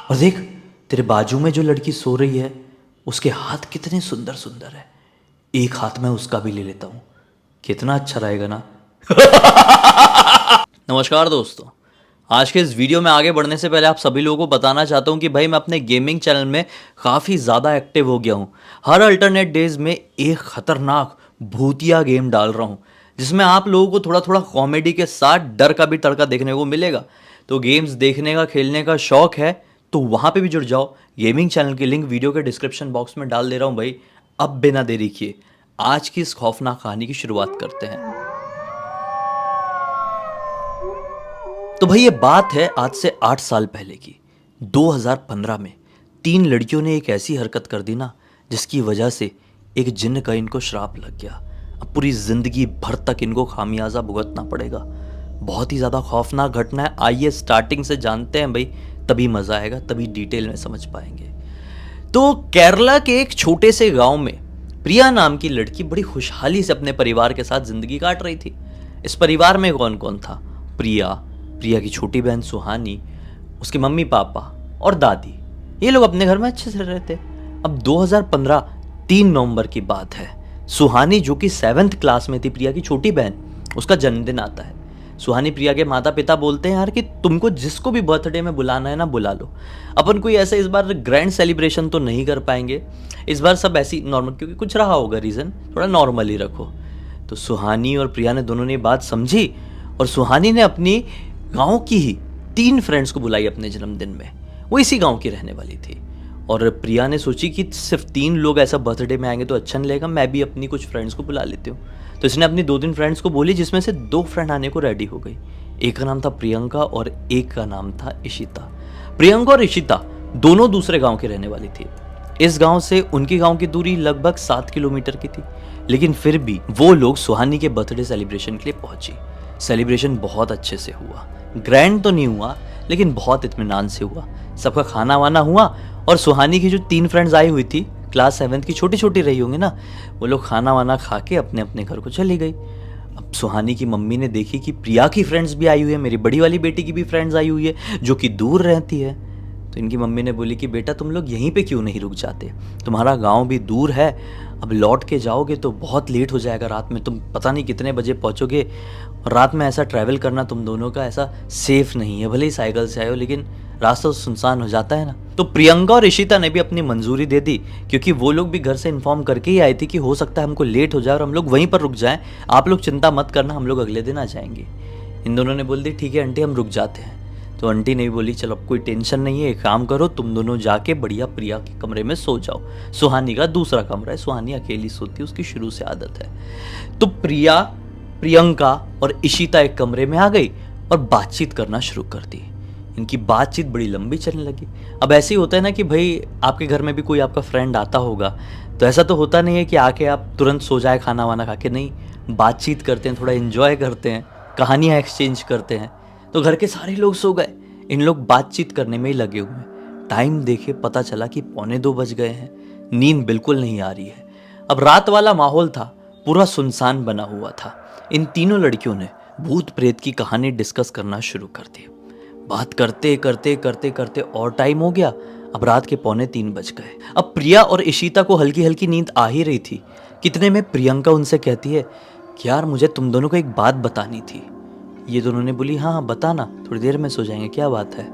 और देख, तेरे बाजू में जो लड़की सो रही है उसके हाथ कितने सुंदर सुंदर है। एक हाथ में उसका भी ले लेता हूँ, कितना अच्छा रहेगा ना। नमस्कार दोस्तों, आज के इस वीडियो में आगे बढ़ने से पहले आप सभी लोगों को बताना चाहता हूं कि भाई मैं अपने गेमिंग चैनल में काफ़ी ज़्यादा एक्टिव हो गया हूं। हर अल्टरनेट डेज में एक खतरनाक भूतिया गेम डाल रहा हूं, जिसमें आप लोगों को थोड़ा थोड़ा कॉमेडी के साथ डर का भी तड़का देखने को मिलेगा। तो गेम्स देखने का, खेलने का शौक है तो वहाँ पे भी जुड़ जाओ। गेमिंग चैनल की लिंक वीडियो के डिस्क्रिप्शन बॉक्स में डाल दे रहा हूँ भाई। अब बिना देरी किए आज की इस खौफनाक कहानी की शुरुआत करते हैं। तो भाई ये बात है आज से 8 साल पहले की, 2015 में। 3 लड़कियों ने एक ऐसी हरकत कर दी ना, जिसकी वजह से एक जिन्न का इनको श्राप लग गया। अब पूरी जिंदगी भर तक इनको खामियाजा भुगतना पड़ेगा। बहुत ही ज़्यादा खौफनाक घटना है। आइए स्टार्टिंग से जानते हैं भाई, तभी मज़ा आएगा, तभी डिटेल में समझ पाएंगे। तो केरला के एक छोटे से गांव में प्रिया नाम की लड़की बड़ी खुशहाली से अपने परिवार के साथ जिंदगी काट रही थी। इस परिवार में कौन कौन था? प्रिया की छोटी बहन सुहानी, उसके मम्मी पापा और दादी। ये लोग अपने घर में अच्छे से रहते। अब 2015 3 नवंबर की बात है। सुहानी जो कि 7th क्लास में थी, प्रिया की छोटी बहन, उसका जन्मदिन आता है। सुहानी प्रिया के माता पिता बोलते हैं यार कि तुमको जिसको भी बर्थडे में बुलाना है ना बुला लो, अपन कोई ऐसा इस बार ग्रैंड सेलिब्रेशन तो नहीं कर पाएंगे, इस बार सब ऐसी नॉर्मल, क्योंकि कुछ रहा होगा रीज़न, थोड़ा नॉर्मल ही रखो। तो सुहानी और प्रिया ने दोनों ने बात समझी और सुहानी ने अपनी गांव की ही 3 फ्रेंड्स को बुलाई अपने जन्मदिन में। वो इसी गांव की रहने वाली थी। और प्रिया ने सोची कि सिर्फ 3 लोग ऐसा बर्थडे में आएंगे तो अच्छा नहीं लगेगा, मैं भी अपनी कुछ फ्रेंड्स को बुला लेती हूँ। तो इसने अपनी 2-3 फ्रेंड्स को बोली, जिसमें से 2 फ्रेंड आने को रेडी हो गई। एक का नाम था प्रियंका और एक का नाम था इशिता। प्रियंका और इशिता दोनों दूसरे गांव की रहने वाली थी। इस गांव से उनकी गांव की दूरी लगभग 7 किलोमीटर की थी, लेकिन फिर भी वो लोग सुहानी के बर्थडे सेलिब्रेशन के लिए पहुंची। सेलिब्रेशन बहुत अच्छे से हुआ, ग्रैंड तो नहीं हुआ लेकिन बहुत इत्मीनान से हुआ। सबका खाना वाना हुआ और सुहानी की जो 3 फ्रेंड्स आई हुई थी, क्लास 7th की, छोटी छोटी रही होंगी ना, वो लोग खाना वाना खा के अपने अपने घर को चली गई। अब सुहानी की मम्मी ने देखी कि प्रिया की फ्रेंड्स भी आई हुई है, मेरी बड़ी वाली बेटी की भी फ्रेंड्स आई हुई है जो कि दूर रहती है। तो इनकी मम्मी ने बोली कि बेटा तुम लोग यहीं पे क्यों नहीं रुक जाते, तुम्हारा गांव भी दूर है, अब लौट के जाओगे तो बहुत लेट हो जाएगा, रात में तुम पता नहीं कितने बजे पहुंचोगे, और रात में ऐसा ट्रैवल करना तुम दोनों का ऐसा सेफ नहीं है। भले ही साइकिल से आए हो लेकिन रास्ता तो सुनसान हो जाता है ना। तो प्रियंका और इशिता ने भी अपनी मंजूरी दे दी, क्योंकि वो लोग भी घर से इन्फॉर्म करके ही आई थी कि हो सकता है हमको लेट हो जाए और हम लोग वहीं पर रुक जाएं, आप लोग चिंता मत करना, हम लोग अगले दिन आ जाएंगे। इन दोनों ने बोल दी ठीक है आंटी, हम रुक जाते हैं। तो आंटी ने भी बोली चलो अब कोई टेंशन नहीं है, एक काम करो तुम दोनों जाके बढ़िया प्रिया के कमरे में सो जाओ। सुहानी का दूसरा कमरा है, सुहानी अकेली सोती है, उसकी शुरू से आदत है। तो प्रियंका और इशिता एक कमरे में आ गई और बातचीत करना शुरू कर दी। इनकी बातचीत बड़ी लंबी चलने लगी। अब ऐसे ही होता है ना कि भाई आपके घर में भी कोई आपका फ्रेंड आता होगा, तो ऐसा तो होता नहीं है कि आके आप तुरंत सो जाए खाना वाना खा के, नहीं, बातचीत करते हैं, थोड़ा एंजॉय करते हैं, कहानियाँ एक्सचेंज करते हैं। तो घर के सारे लोग सो गए, इन लोग बातचीत करने में ही लगे हुए हैं। टाइम देखे पता चला कि 1:45 बज गए हैं, नींद बिल्कुल नहीं आ रही है। अब रात वाला माहौल था, पूरा सुनसान बना हुआ था। इन तीनों लड़कियों ने भूत प्रेत की कहानी डिस्कस करना शुरू कर दी। बात करते करते करते करते और टाइम हो गया, अब रात के 2:45 बज गए। अब प्रिया और इशिता को हल्की हल्की नींद आ ही रही थी। कितने में प्रियंका उनसे कहती है कि यार मुझे तुम दोनों को एक बात बतानी थी। ये दोनों ने बोली हाँ बताना, थोड़ी देर में सो जाएंगे, क्या बात है।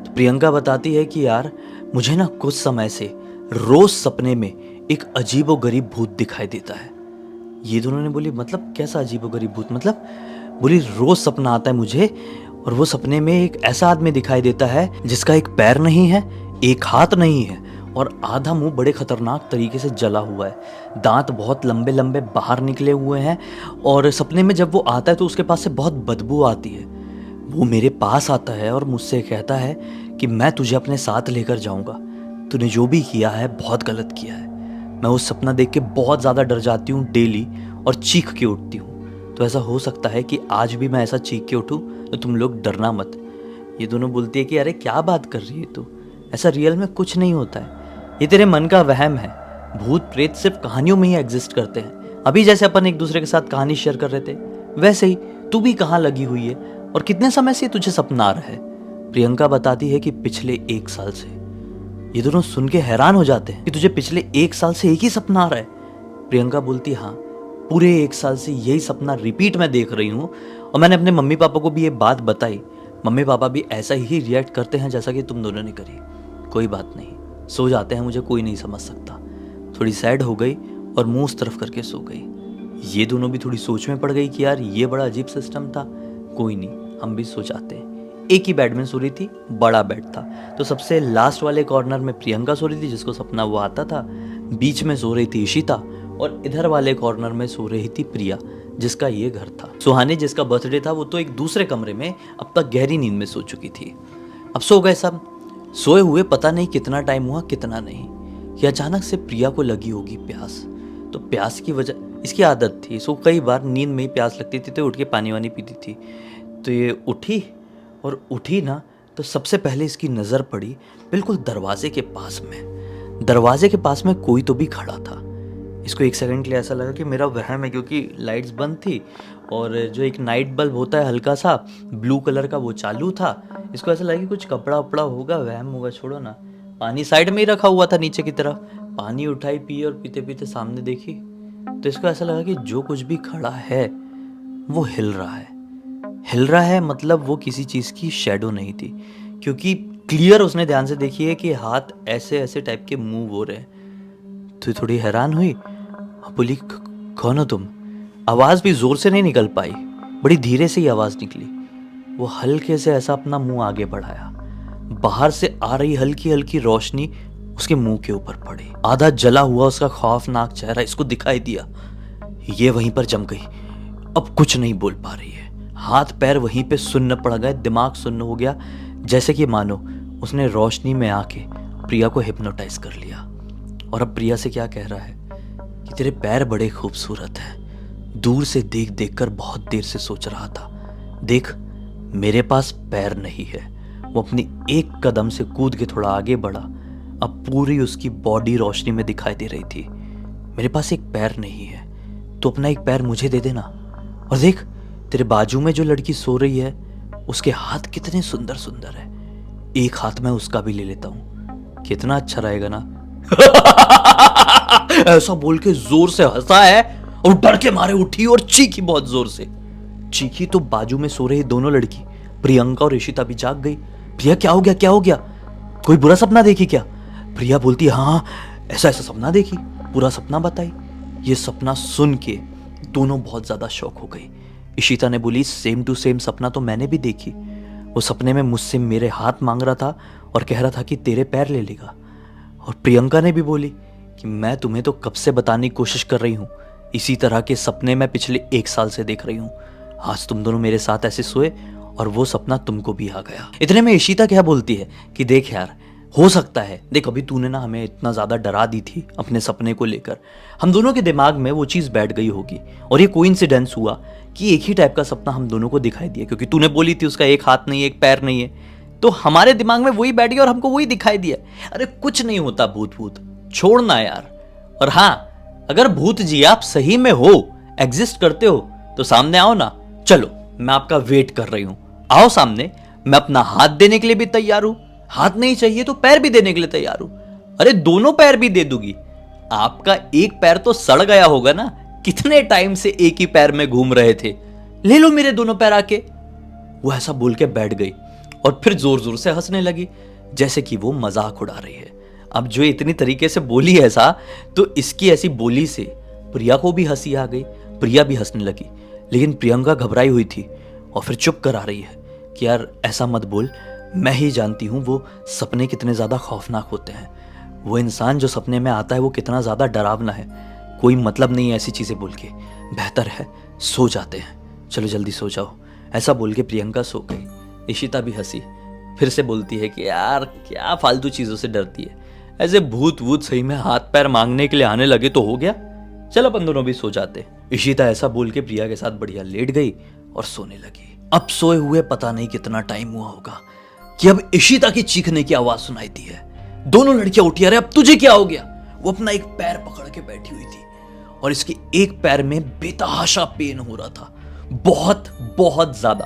तो प्रियंका बताती है कि यार मुझे ना कुछ समय से रोज सपने में एक अजीबोगरीब भूत दिखाई देता है। ये दोनों ने बोली मतलब कैसा अजीबोगरीब भूत? मतलब बोली रोज सपना आता है मुझे और वो सपने में एक ऐसा आदमी दिखाई देता है जिसका एक पैर नहीं है, एक हाथ नहीं है और आधा मुंह बड़े खतरनाक तरीके से जला हुआ है, दांत बहुत लंबे लंबे बाहर निकले हुए हैं, और सपने में जब वो आता है तो उसके पास से बहुत बदबू आती है। वो मेरे पास आता है और मुझसे कहता है कि मैं तुझे अपने साथ लेकर जाऊंगा, तूने जो भी किया है बहुत गलत किया है। मैं वो सपना देख के बहुत ज़्यादा डर जाती हूँ डेली और चीख के उठती हूँ। तो ऐसा हो सकता है कि आज भी मैं ऐसा चीख के उठूँ, तो तुम लोग डरना मत। ये दोनों बोलती है कि अरे क्या बात कर रही है तू, ऐसा रियल में कुछ नहीं होता है, ये तेरे मन का वहम है। भूत प्रेत सिर्फ कहानियों में ही एग्जिस्ट करते हैं। अभी जैसे अपन एक दूसरे के साथ कहानी शेयर कर रहे थे, वैसे ही तू भी कहाँ लगी हुई है और कितने समय से तुझे सपना आ रहा है। प्रियंका बताती है कि पिछले 1 साल से। ये दोनों सुन के हैरान हो जाते हैं कि तुझे पिछले 1 साल से एक ही सपना आ रहा है। प्रियंका बोलती हाँ, पूरे 1 साल से यही सपना रिपीट में देख रही हूँ और मैंने अपने मम्मी पापा को भी ये बात बताई। मम्मी पापा भी ऐसा ही रिएक्ट करते हैं जैसा कि तुम दोनों ने करी। कोई बात नहीं, सो जाते हैं, मुझे कोई नहीं समझ सकता। थोड़ी सैड हो गई और मुंह उस तरफ करके सो गई। ये दोनों भी थोड़ी सोच में पड़ गई कि यार ये बड़ा अजीब सिस्टम था। कोई नहीं, हम भी सो जाते हैं। एक ही बेड में सो रही थी, बड़ा बेड था, तो सबसे लास्ट वाले कॉर्नर में प्रियंका सो रही थी जिसको सपना वो आता था, बीच में सो रही थी इशिता और इधर वाले कॉर्नर में सो रही थी प्रिया जिसका ये घर था। सुहानी जिसका बर्थडे था वो तो एक दूसरे कमरे में अब तक गहरी नींद में सो चुकी थी। अब सो गए सब। सोए हुए पता नहीं कितना टाइम हुआ कितना नहीं कि अचानक से प्रिया को लगी होगी प्यास। तो प्यास की वजह, इसकी आदत थी, इसको कई बार नींद में ही प्यास लगती थी तो उठ के पानी वानी पीती थी। तो ये उठी और उठी ना तो सबसे पहले इसकी नज़र पड़ी बिल्कुल दरवाजे के पास में। दरवाजे के पास में कोई तो भी खड़ा था। इसको 1 सेकंड के लिए ऐसा लगा कि मेरा वहम है, क्योंकि लाइट्स बंद थी और जो एक नाइट बल्ब होता है हल्का सा ब्लू कलर का वो चालू था। इसको ऐसा लगा कि कुछ कपड़ा वपड़ा होगा, वहम होगा, छोड़ो ना। पानी साइड में ही रखा हुआ था नीचे की तरफ। पानी उठाई, पी और पीते पीते सामने देखी तो इसको ऐसा लगा कि जो कुछ भी खड़ा है वो हिल रहा है। हिल रहा है मतलब वो किसी चीज़ की शेडो नहीं थी, क्योंकि क्लियर उसने ध्यान से देखी है कि हाथ ऐसे ऐसे टाइप के मूव हो रहे हैं। तो थोड़ी हैरान हुई, बोली कौन हो तुम? आवाज़ भी ज़ोर से नहीं निकल पाई, बड़ी धीरे से ही आवाज़ निकली। वो हल्के से ऐसा अपना मुंह आगे बढ़ाया। बाहर से आ रही हल्की हल्की रोशनी उसके मुंह के ऊपर पड़ी। आधा जला हुआ उसका खौफनाक चेहरा इसको दिखाई दिया। ये वहीं पर जम गई, अब कुछ नहीं बोल पा रही है। हाथ पैर वहीं पे सुन्न पड़ गए, दिमाग सुन्न हो गया, जैसे कि मानो उसने रोशनी में आके प्रिया को हिप्नोटाइज कर लिया। और अब प्रिया से क्या कह रहा है कि तेरे पैर बड़े खूबसूरत हैं। दूर से देख देख कर बहुत देर से सोच रहा था, देख मेरे पास पैर नहीं है। वो अपनी एक कदम से कूद के थोड़ा आगे बढ़ा। अब पूरी उसकी बॉडी रोशनी में दिखाई दे रही थी। मेरे पास एक पैर नहीं है, तो अपना एक पैर मुझे दे देना। और देख तेरे बाजू में जो लड़की सो रही है उसके हाथ कितने सुंदर सुंदर है, एक हाथ में उसका भी ले लेता हूं, कितना अच्छा रहेगा ना। ऐसा बोल के जोर से हंसा है और डर के मारे उठी और चीखी, बहुत जोर से चीखी। तो बाजू में सो रही दोनों लड़की प्रियंका और इशिता भी जाग गई। प्रिया क्या हो गया, क्या हो गया, कोई बुरा सपना देखी क्या? प्रिया बोलती हाँ ऐसा ऐसा सपना देखी, पूरा सपना बताई। ये सपना सुन के दोनों बहुत ज्यादा शॉक हो गई। इशिता ने बोली सेम टू सेम सपना तो मैंने भी देखी। वो सपने में मुझसे मेरे हाथ मांग रहा था और कह रहा था कि तेरे पैर ले लेगा। और प्रियंका ने भी बोली कि मैं तुम्हें तो कब से बताने की कोशिश कर रही हूँ, इसी तरह के सपने मैं पिछले 1 साल से देख रही हूँ। आज तुम दोनों मेरे साथ ऐसे सोए और वो सपना तुमको भी आ गया। इतने में इशिता क्या बोलती है कि देख यार, हो सकता है, देख अभी तूने ना हमें इतना ज़्यादा डरा दी थी अपने सपने को लेकर, हम दोनों के दिमाग में वो चीज़ बैठ गई होगी और ये कोइंसिडेंस हुआ कि एक ही टाइप का सपना हम दोनों को दिखाई दिया, क्योंकि तूने बोली थी उसका एक हाथ नहीं है, एक पैर नहीं है, तो हमारे दिमाग में वही बैठ गया और हमको वही दिखाई दिया। अरे कुछ नहीं होता भूत भूत, छोड़ना यार। और हाँ, अगर भूत जी आप सही में हो, एग्जिस्ट करते हो, तो सामने आओ ना। चलो मैं आपका वेट कर रही हूं, आओ सामने, मैं अपना हाथ देने के लिए भी तैयार हूं, हाथ नहीं चाहिए तो पैर भी देने के लिए तैयार हूं। अरे दोनों पैर भी दे दूंगी। आपका एक पैर तो सड़ गया होगा ना, कितने टाइम से एक ही पैर में घूम रहे थे, ले लो मेरे दोनों पैर आके। वो ऐसा बोल के बैठ गई और फिर जोर जोर से हंसने लगी, जैसे कि वो मजाक उड़ा रही है। अब जो इतनी तरीके से बोली ऐसा, तो इसकी ऐसी बोली से प्रिया को भी हंसी आ गई, प्रिया भी हंसने लगी। लेकिन प्रियंका घबराई हुई थी और फिर चुप कर आ रही है कि यार ऐसा मत बोल, मैं ही जानती हूँ वो सपने कितने ज़्यादा खौफनाक होते हैं, वो इंसान जो सपने में आता है वो कितना ज़्यादा डरावना है, कोई मतलब नहीं है ऐसी चीज़ें बोल के, बेहतर है सो जाते हैं, चलो जल्दी सो जाओ। ऐसा बोल के प्रियंका सो गई। इशिता भी हंसी, फिर से बोलती है कि यार क्या फालतू चीज़ों से डरती है, ऐसे भूत वूत सही में हाथ पैर मांगने के लिए आने लगे तो हो गया, चलो अपन दोनों भी सो जाते। इशिता ऐसा बोल के प्रिया के साथ बढ़िया लेट गई और सोने लगी। अब सोए हुए पता नहीं कितना टाइम हुआ होगा कि अब इशिता की चीखने की आवाज सुनाई दी है। दोनों लड़कियां उठी, अरे अब तुझे क्या हो गया? वो अपना एक पैर पकड़ के बैठी हुई थी और इसके एक पैर में बेतहाशा पेन हो रहा था, बहुत बहुत ज्यादा।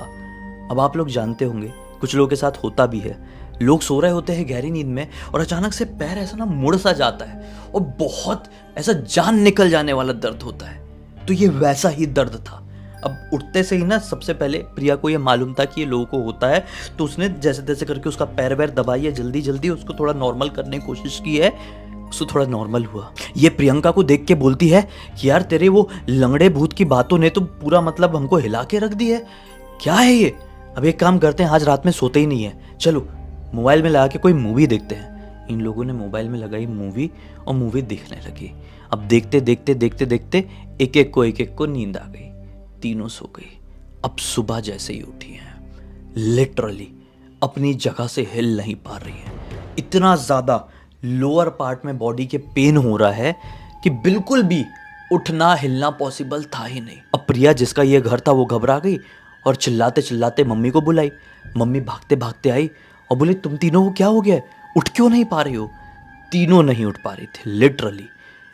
अब आप लोग जानते होंगे कुछ लोगों के साथ होता भी है। लोग सो रहे होते हैं गहरी नींद में और अचानक से पैर ऐसा ना मुड़ सा जाता है और बहुत ऐसा जान निकल जाने वाला दर्द होता है। तो ये वैसा ही दर्द था। अब उठते से ही ना सबसे पहले प्रिया को ये मालूम था कि ये लोगों को होता है, तो उसने जैसे तैसे करके उसका पैर वैर दबाई है, जल्दी जल्दी उसको थोड़ा नॉर्मल करने की कोशिश की है। उसको थोड़ा नॉर्मल हुआ। ये प्रियंका को देख के बोलती है कि यार तेरे वो लंगड़े भूत की बातों ने तो पूरा मतलब हमको हिला के रख दी है। क्या है ये? अब एक काम करते हैं, आज रात में सोते ही नहीं है, चलो मोबाइल में लगा के कोई मूवी देखते हैं। इन लोगों ने मोबाइल में लगाई मूवी और मूवी देखने लगी। अब देखते देखते देखते देखते एक एक को नींद आ गई। तीनों सो गई। अब सुबह जैसे ही उठी हैं, लिटरली अपनी जगह से हिल नहीं पा रही है। इतना ज्यादा लोअर पार्ट में बॉडी के पेन हो रहा है कि बिल्कुल भी उठना हिलना पॉसिबल था ही नहीं। अब प्रिया जिसका ये घर था वो घबरा गई और चिल्लाते चिल्लाते मम्मी को बुलाई। मम्मी भागते भागते आई और बोली तुम तीनों को क्या हो गया है? उठ क्यों नहीं पा रही हो? तीनों नहीं उठ पा रही थी लिटरली।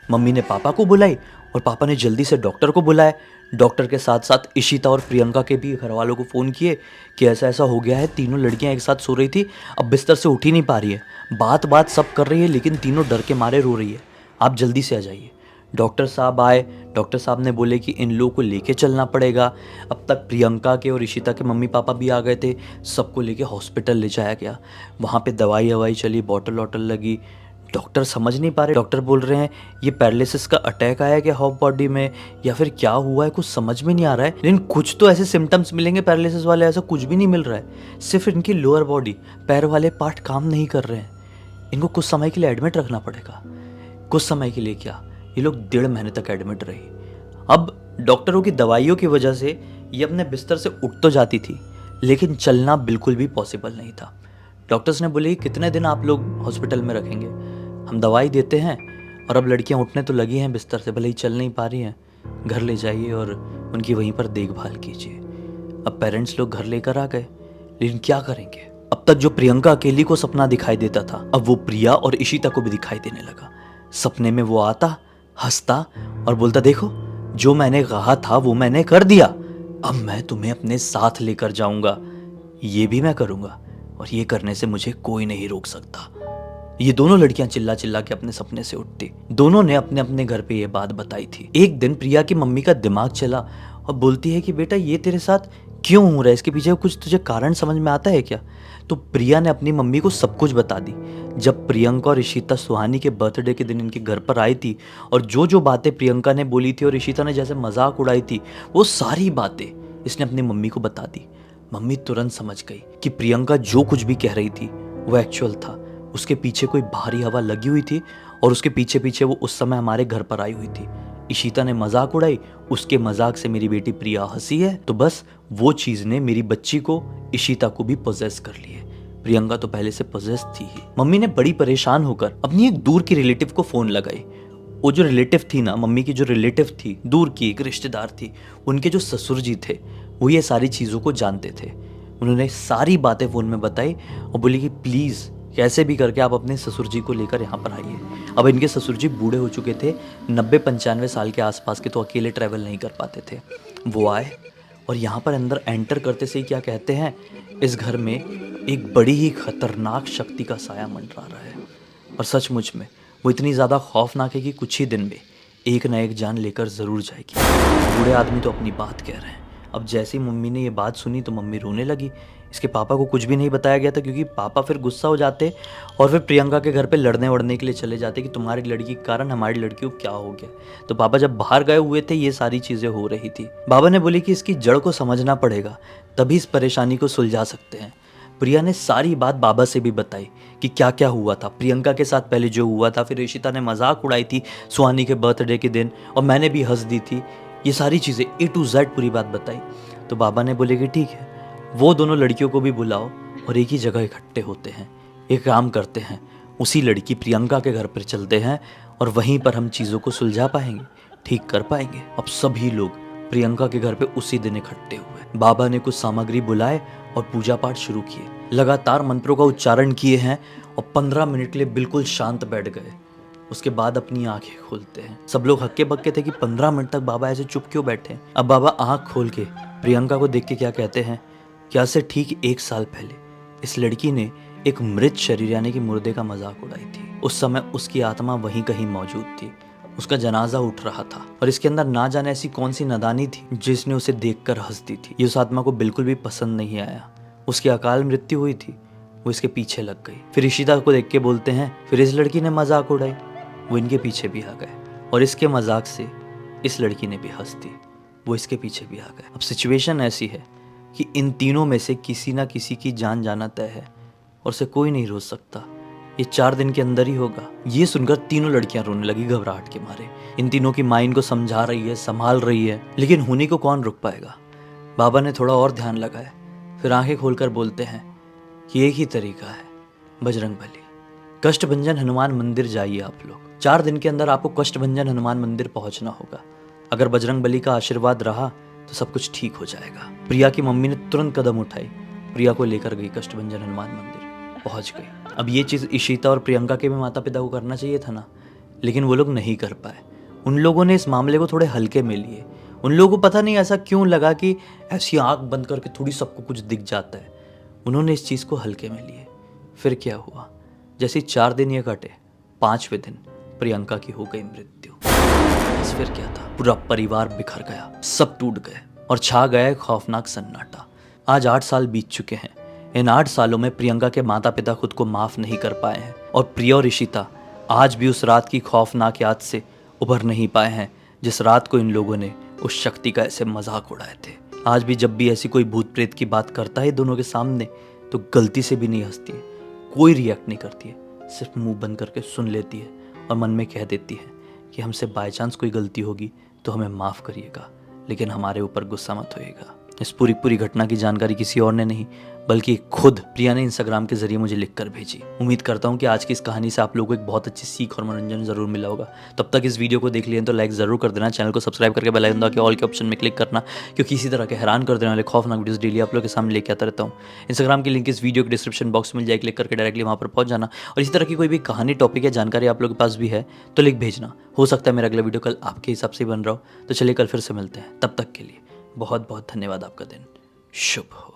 मम्मी ने पापा को बुलाई और पापा ने जल्दी से डॉक्टर को बुलाया। डॉक्टर के साथ साथ इशिता और प्रियंका के भी घर वालों को फ़ोन किए कि ऐसा ऐसा हो गया है। तीनों लड़कियां एक साथ सो रही थी, अब बिस्तर से उठ ही नहीं पा रही है, बात बात सब कर रही है लेकिन तीनों डर के मारे रो रही है, आप जल्दी से आ जाइए। डॉक्टर साहब आए। डॉक्टर साहब ने बोले कि इन लोगों को लेके चलना पड़ेगा। अब तक प्रियंका के और इशिता के मम्मी पापा भी आ गए थे। सबको लेके हॉस्पिटल ले जाया गया। वहाँ पे दवाई ववाई चली, बॉटल वॉटल लगी। डॉक्टर समझ नहीं पा रहे। डॉक्टर बोल रहे हैं ये पैरालिसिस का अटैक आया क्या हाफ बॉडी में या फिर क्या हुआ है, कुछ समझ में नहीं आ रहा है। लेकिन कुछ तो ऐसे सिम्टम्स मिलेंगे पैरालिसिस वाले, ऐसा कुछ भी नहीं मिल रहा है। सिर्फ इनकी लोअर बॉडी, पैर वाले पार्ट काम नहीं कर रहे हैं। इनको कुछ समय के लिए एडमिट रखना पड़ेगा। कुछ समय के लिए क्या, ये लोग 1.5 महीने तक एडमिट रही। अब डॉक्टरों की दवाइयों की वजह से ये अपने बिस्तर से उठ तो जाती थी लेकिन चलना बिल्कुल भी पॉसिबल नहीं था। डॉक्टर्स ने बोले कितने दिन आप लोग हॉस्पिटल में रखेंगे, हम दवाई देते हैं और अब लड़कियां उठने तो लगी हैं बिस्तर से, भले ही चल नहीं पा रही हैं, घर ले जाइए और उनकी वहीं पर देखभाल कीजिए। अब पेरेंट्स लोग घर लेकर आ गए, लेकिन क्या करेंगे। अब तक जो प्रियंका अकेली को सपना दिखाई देता था, अब वो प्रिया और इशिता को भी दिखाई देने लगा। सपने में वो आता, हंसता और बोलता देखो जो मैंने कहा था वो मैंने कर दिया, अब मैं तुम्हें अपने साथ लेकर जाऊंगा, ये भी मैं करूंगा और ये करने से मुझे कोई नहीं रोक सकता। ये दोनों लड़कियां चिल्ला चिल्ला के अपने सपने से उठती। दोनों ने अपने अपने घर पे ये बात बताई थी। एक दिन प्रिया की मम्मी का दिमाग चला और बोलती है कि बेटा ये तेरे साथ क्यों हो रहा है, इसके पीछे कुछ तुझे कारण समझ में आता है क्या? तो प्रिया ने अपनी मम्मी को सब कुछ बता दी। जब प्रियंका और इशिता सुहानी के बर्थडे के दिन इनके घर पर आई थी और जो जो बातें प्रियंका ने बोली थी और इशिता ने जैसे मजाक उड़ाई थी, वो सारी बातें इसने अपनी मम्मी को बता दी। मम्मी तुरंत समझ गई कि प्रियंका जो कुछ भी कह रही थी वो एक्चुअल था। उसके पीछे कोई भारी हवा लगी हुई थी और उसके पीछे पीछे वो उस समय हमारे घर पर आई हुई थी। इशिता ने मजाक उड़ाई, उसके मजाक से मेरी बेटी प्रिया हंसी है, तो बस वो चीज ने मेरी बच्ची को, इशिता को भी पोजेस कर ली है। प्रियंका तो पहले से पोजेस थी ही। मम्मी ने बड़ी परेशान होकर अपनी एक दूर की रिलेटिव को फोन लगाई। वो जो रिलेटिव थी ना, मम्मी की जो रिलेटिव थी, दूर की एक रिश्तेदार थी, उनके जो ससुर जी थे वो ये सारी चीजों को जानते थे। उन्होंने सारी बातें फोन में बताई और बोली कि प्लीज कैसे भी करके आप अपने ससुर जी को लेकर यहाँ पर आइए। अब इनके ससुर जी बूढ़े हो चुके थे, 90-95 साल के आसपास के, तो अकेले ट्रैवल नहीं कर पाते थे। वो आए और यहाँ पर अंदर एंटर करते से ही क्या कहते हैं, इस घर में एक बड़ी ही खतरनाक शक्ति का साया मंडरा रहा है और सचमुच में वो इतनी ज़्यादा खौफनाक है कि कुछ ही दिन में एक न एक जान लेकर ज़रूर जाएगी। बूढ़े आदमी तो अपनी बात कह रहे हैं। अब जैसे ही मम्मी ने ये बात सुनी तो मम्मी रोने लगी। इसके पापा को कुछ भी नहीं बताया गया था क्योंकि पापा फिर गुस्सा हो जाते और फिर प्रियंका के घर पे लड़ने वड़ने के लिए चले जाते कि तुम्हारी लड़की के कारण हमारी लड़की को क्या हो गया। तो पापा जब बाहर गए हुए थे ये सारी चीज़ें हो रही थी। बाबा ने बोली कि इसकी जड़ को समझना पड़ेगा, तभी इस परेशानी को सुलझा सकते हैं। प्रिया ने सारी बात बाबा से भी बताई कि क्या क्या हुआ था प्रियंका के साथ, पहले जो हुआ था, फिर इशिता ने मजाक उड़ाई थी सुहानी के बर्थडे के दिन और मैंने भी हंस दी थी। ये सारी चीज़ें A to Z पूरी बात बताई। तो बाबा ने बोले कि ठीक है, वो दोनों लड़कियों को भी बुलाओ और एक ही जगह इकट्ठे होते हैं, एक काम करते हैं, उसी लड़की प्रियंका के घर पर चलते हैं और वहीं पर हम चीज़ों को सुलझा पाएंगे, ठीक कर पाएंगे। अब सभी लोग प्रियंका के घर पे उसी दिन इकट्ठे हुए। बाबा ने कुछ सामग्री बुलाए और पूजा पाठ शुरू किए। लगातार मंत्रों का उच्चारण किए हैं और 15 मिनट के लिए बिल्कुल शांत बैठ गए। उसके बाद अपनी आंखें खोलते हैं। सब लोग हक्के बक्के थे कि 15 मिनट तक बाबा ऐसे चुप क्यों बैठे। अब बाबा आंख खोल के प्रियंका को देख के क्या कहते हैं, क्या से ठीक 1 साल पहले इस लड़की ने एक मृत शरीर यानी कि मुर्दे का मजाक उड़ाई थी। उस समय उसकी आत्मा वहीं कहीं मौजूद थी, उसका जनाजा उठ रहा था और इसके अंदर ना जाने ऐसी कौन सी नादानी थी जिसने उसे देखकर हंसती थी। ये उस आत्मा को बिल्कुल भी पसंद नहीं आया। उसकी अकाल मृत्यु हुई थी, वो इसके पीछे लग गई। फिर इशिता को देख के बोलते हैं फिर इस लड़की ने मजाक उड़ाई, वो इनके पीछे भी आ गए और इसके मजाक से इस लड़की ने भी हंस दी, वो इसके पीछे भी आ गए। अब सिचुएशन ऐसी है कि इन तीनों में से किसी ना किसी की जान जाना तय है और उसे कोई नहीं रोक सकता। ये 4 दिन के अंदर ही होगा। ये सुनकर तीनों लड़कियां रोने लगी घबराहट के मारे। इन तीनों की माँ इनको समझा रही है, संभाल रही है, लेकिन होनी को कौन रोक पाएगा। बाबा ने थोड़ा और ध्यान लगाया, फिर आंखें खोलकर बोलते हैं कि एक ही तरीका है, बजरंगबली। कष्टभंजन हनुमान मंदिर जाइए आप लोग। 4 दिन के अंदर आपको कष्टभंजन हनुमान मंदिर पहुंचना होगा। अगर बजरंगबली का आशीर्वाद रहा तो सब कुछ ठीक हो जाएगा। प्रिया की मम्मी ने तुरंत कदम उठाई, प्रिया को लेकर गई कष्टभंजन हनुमान मंदिर, पहुंच गई। अब ये चीज़ इशिता और प्रियंका के भी माता पिता को करना चाहिए था ना, लेकिन वो लोग नहीं कर पाए। उन लोगों ने इस मामले को थोड़े हल्के में लिए। उन लोगों को पता नहीं ऐसा क्यों लगा कि ऐसी आंख बंद करके थोड़ी सबको कुछ दिख जाता है। उन्होंने इस चीज़ को हल्के में लिए। फिर क्या हुआ, जैसे 4 दिन ये कटे, 5वें दिन प्रियंका की हो गई मृत्यु। बस फिर क्या था, पूरा परिवार बिखर गया, सब टूट गए और छा गया एक खौफनाक सन्नाटा। आज 8 साल बीत चुके हैं। इन 8 सालों में प्रियंका के माता पिता खुद को माफ नहीं कर पाए हैं और प्रिया और इशिता आज भी उस रात की खौफनाक याद से उभर नहीं पाए हैं जिस रात को इन लोगों ने उस शक्ति का ऐसे मजाक उड़ाए थे। आज भी जब भी ऐसी कोई भूत प्रेत की बात करता है दोनों के सामने तो गलती से भी नहीं हंसती है, कोई रिएक्ट नहीं करती है, सिर्फ मुंह बंद करके सुन लेती है और मन में कह देती है कि हमसे बाय चांस कोई गलती होगी तो हमें माफ़ करिएगा, लेकिन हमारे ऊपर गुस्सा मत होइएगा। इस पूरी घटना की जानकारी किसी और ने नहीं बल्कि खुद प्रिया ने इंस्टाग्राम के जरिए मुझे लिखकर भेजी। उम्मीद करता हूँ कि आज की इस कहानी से आप लोगों को एक बहुत अच्छी सीख और मनोरंजन जरूर मिला होगा। तब तक इस वीडियो को देख लिए तो लाइक जरूर कर देना, चैनल को सब्सक्राइब करके बेल आइकन दबा के ऑल के ऑप्शन में क्लिक करना, क्योंकि इसी तरह के हैरान कर देने वाले खौफनाक वीडियोस डेली आप लोगों के सामने लेके आता रहता हूँ। इंस्टाग्राम की लिंक इस वीडियो के डिस्क्रिप्शन बॉक्स में मिल जाए, क्लिक करके डायरेक्टली वहाँ पर पहुँच जाना। और इसी तरह की कोई भी कहानी, टॉपिक या जानकारी आप लोगों के पास भी है तो लिख भेजना। हो सकता है मेरा अगला वीडियो कल आपके हिसाब से बन रहा हो। तो चलिए कल फिर से मिलते हैं, तब तक के लिए बहुत बहुत धन्यवाद। आपका दिन शुभ हो।